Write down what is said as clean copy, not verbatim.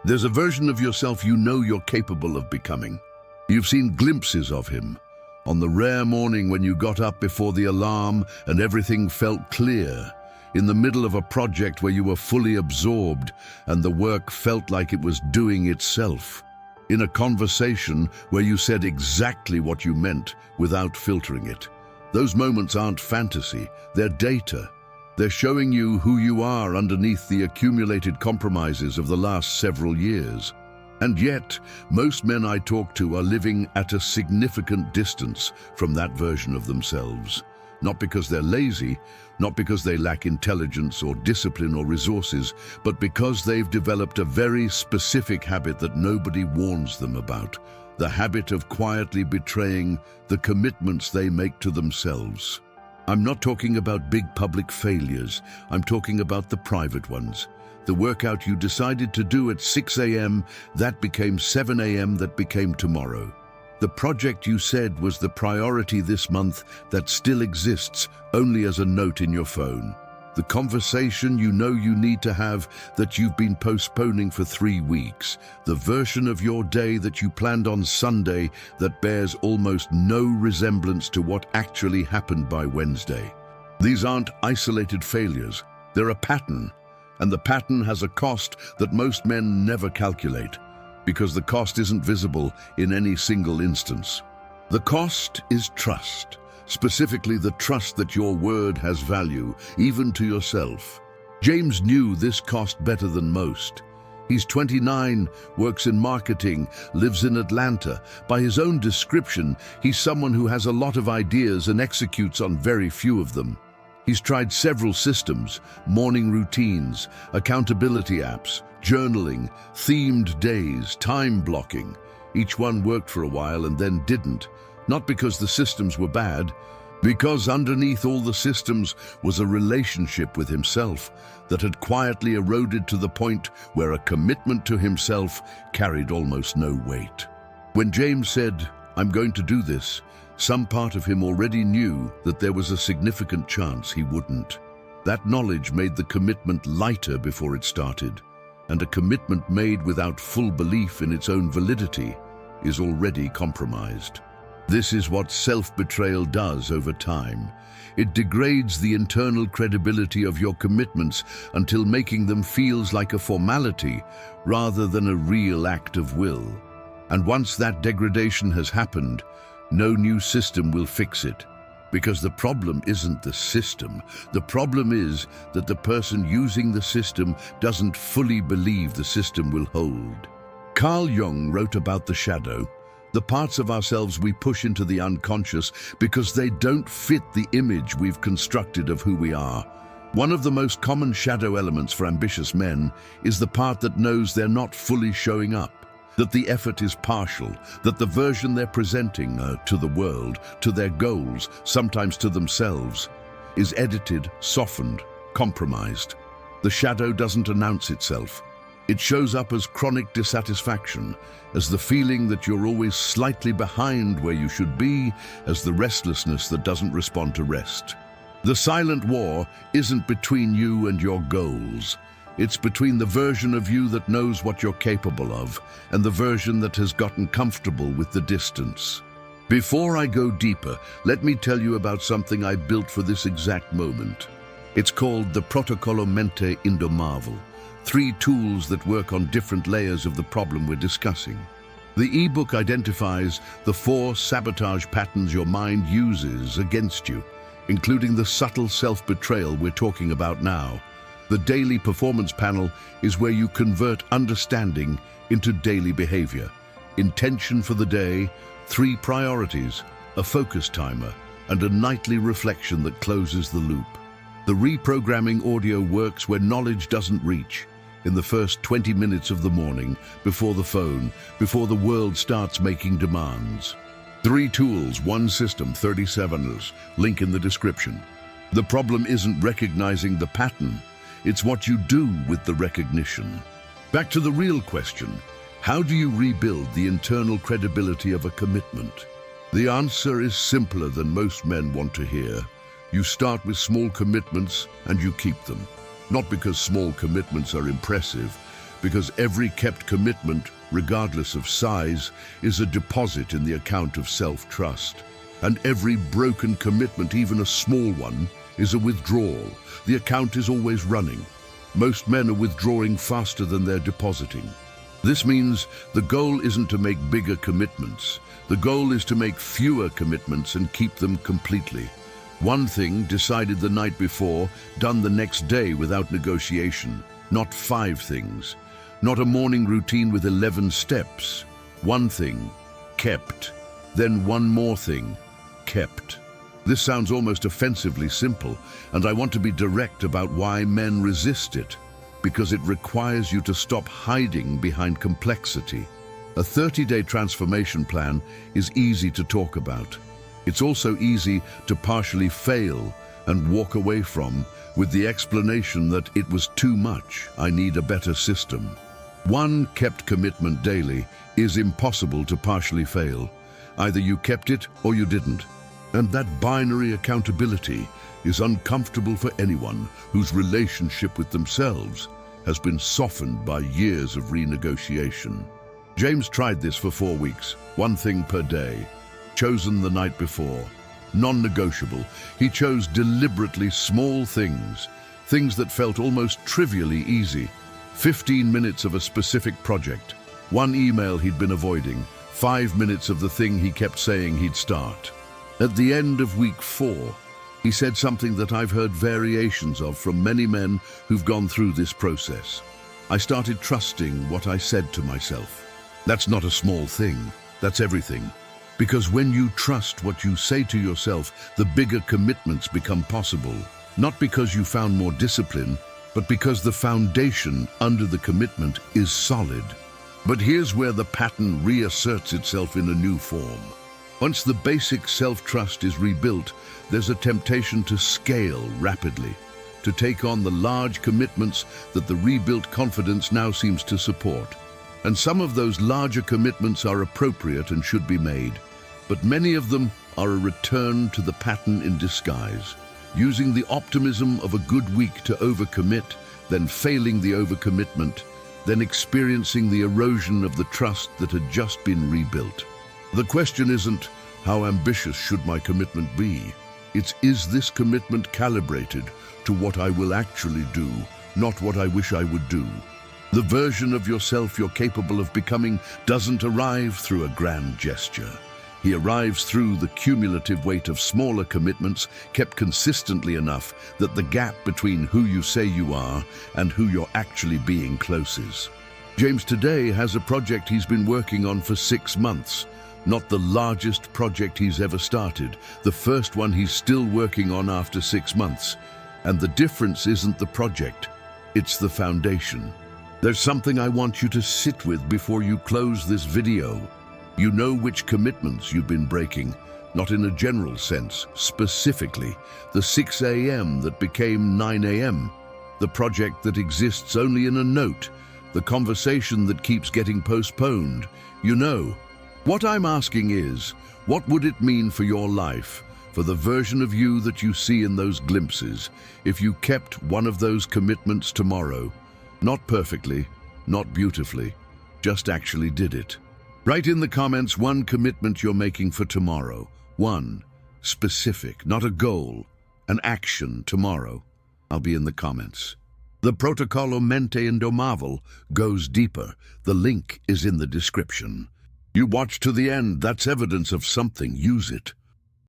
There's a version of yourself you know you're capable of becoming. You've seen glimpses of him. On the rare morning when you got up before the alarm and everything felt clear, in the middle of a project where you were fully absorbed and the work felt like it was doing itself. In a conversation where you said exactly what you meant without filtering it. Those moments aren't fantasy, they're data. They're showing you who you are underneath the accumulated compromises of the last several years. And yet, most men I talk to are living at a significant distance from that version of themselves. Not because they're lazy, not because they lack intelligence or discipline or resources, but because they've developed a very specific habit that nobody warns them about. The habit of quietly betraying the commitments they make to themselves. I'm not talking about big public failures. I'm talking about the private ones. The workout you decided to do at 6 a.m., that became 7 a.m., that became tomorrow. The project you said was the priority this month that still exists only as a note in your phone. The conversation you know you need to have that you've been postponing for 3 weeks. The version of your day that you planned on Sunday that bears almost no resemblance to what actually happened by Wednesday. These aren't isolated failures. They're a pattern. And the pattern has a cost that most men never calculate, because the cost isn't visible in any single instance. The cost is trust, specifically the trust that your word has value, even to yourself. James knew this cost better than most. He's 29, works in marketing, lives in Atlanta. By his own description, he's someone who has a lot of ideas and executes on very few of them. He's tried several systems, morning routines, accountability apps, journaling, themed days, time blocking. Each one worked for a while and then didn't. Not because the systems were bad, because underneath all the systems was a relationship with himself that had quietly eroded to the point where a commitment to himself carried almost no weight. When James said, "I'm going to do this," some part of him already knew that there was a significant chance he wouldn't. That knowledge made the commitment lighter before it started, and a commitment made without full belief in its own validity is already compromised. This is what self-betrayal does over time. It degrades the internal credibility of your commitments until making them feels like a formality rather than a real act of will. And once that degradation has happened, no new system will fix it. Because the problem isn't the system. The problem is that the person using the system doesn't fully believe the system will hold. Carl Jung wrote about the shadow, the parts of ourselves we push into the unconscious because they don't fit the image we've constructed of who we are. One of the most common shadow elements for ambitious men is the part that knows they're not fully showing up, that the effort is partial, that the version they're presenting to the world, to their goals, sometimes to themselves, is edited, softened, compromised. The shadow doesn't announce itself. It shows up as chronic dissatisfaction, as the feeling that you're always slightly behind where you should be, as the restlessness that doesn't respond to rest. The silent war isn't between you and your goals. It's between the version of you that knows what you're capable of and the version that has gotten comfortable with the distance. Before I go deeper, let me tell you about something I built for this exact moment. It's called the Protocollo Mente Indomabile, 3 tools that work on different layers of the problem we're discussing. The ebook identifies the 4 sabotage patterns your mind uses against you, including the subtle self-betrayal we're talking about now. The daily performance panel is where you convert understanding into daily behavior. Intention for the day, 3 priorities, a focus timer, and a nightly reflection that closes the loop. The reprogramming audio works where knowledge doesn't reach, in the first 20 minutes of the morning, before the phone, before the world starts making demands. 3 tools, 1 system, 37 link in the description. The problem isn't recognizing the pattern. It's what you do with the recognition. Back to the real question, how do you rebuild the internal credibility of a commitment? The answer is simpler than most men want to hear. You start with small commitments and you keep them. Not because small commitments are impressive, because every kept commitment, regardless of size, is a deposit in the account of self-trust. And every broken commitment, even a small one, is a withdrawal. The account is always running. Most men are withdrawing faster than they're depositing. This means the goal isn't to make bigger commitments. The goal is to make fewer commitments and keep them completely. One thing decided the night before, done the next day without negotiation. Not 5 things. Not a morning routine with 11 steps. One thing, kept. Then one more thing, kept. This sounds almost offensively simple, and I want to be direct about why men resist it. Because it requires you to stop hiding behind complexity. A 30-day transformation plan is easy to talk about. It's also easy to partially fail and walk away from with the explanation that it was too much, I need a better system. One kept commitment daily is impossible to partially fail. Either you kept it or you didn't. And that binary accountability is uncomfortable for anyone whose relationship with themselves has been softened by years of renegotiation. James tried this for 4 weeks, 1 thing per day, chosen the night before. Non-negotiable, he chose deliberately small things, things that felt almost trivially easy. 15 minutes of a specific project, 1 email he'd been avoiding, 5 minutes of the thing he kept saying he'd start. At the end of week 4, he said something that I've heard variations of from many men who've gone through this process. I started trusting what I said to myself. That's not a small thing, that's everything. Because when you trust what you say to yourself, the bigger commitments become possible. Not because you found more discipline, but because the foundation under the commitment is solid. But here's where the pattern reasserts itself in a new form. Once the basic self-trust is rebuilt, there's a temptation to scale rapidly, to take on the large commitments that the rebuilt confidence now seems to support. And some of those larger commitments are appropriate and should be made, but many of them are a return to the pattern in disguise, using the optimism of a good week to overcommit, then failing the overcommitment, then experiencing the erosion of the trust that had just been rebuilt. The question isn't, how ambitious should my commitment be? It's, is this commitment calibrated to what I will actually do, not what I wish I would do? The version of yourself you're capable of becoming doesn't arrive through a grand gesture. He arrives through the cumulative weight of smaller commitments kept consistently enough that the gap between who you say you are and who you're actually being closes. James today has a project he's been working on for 6 months. Not the largest project he's ever started, the first one he's still working on after 6 months. And the difference isn't the project, it's the foundation. There's something I want you to sit with before you close this video. You know which commitments you've been breaking, not in a general sense, specifically. The 6 a.m. that became 9 a.m., the project that exists only in a note, the conversation that keeps getting postponed. You know. What I'm asking is, what would it mean for your life, for the version of you that you see in those glimpses, if you kept one of those commitments tomorrow? Not perfectly, not beautifully, just actually did it. Write in the comments 1 commitment you're making for tomorrow. 1. Specific, not a goal, an action tomorrow. I'll be in the comments. The Protocolo Mente Indomable goes deeper. The link is in the description. You watch to the end, that's evidence of something, use it.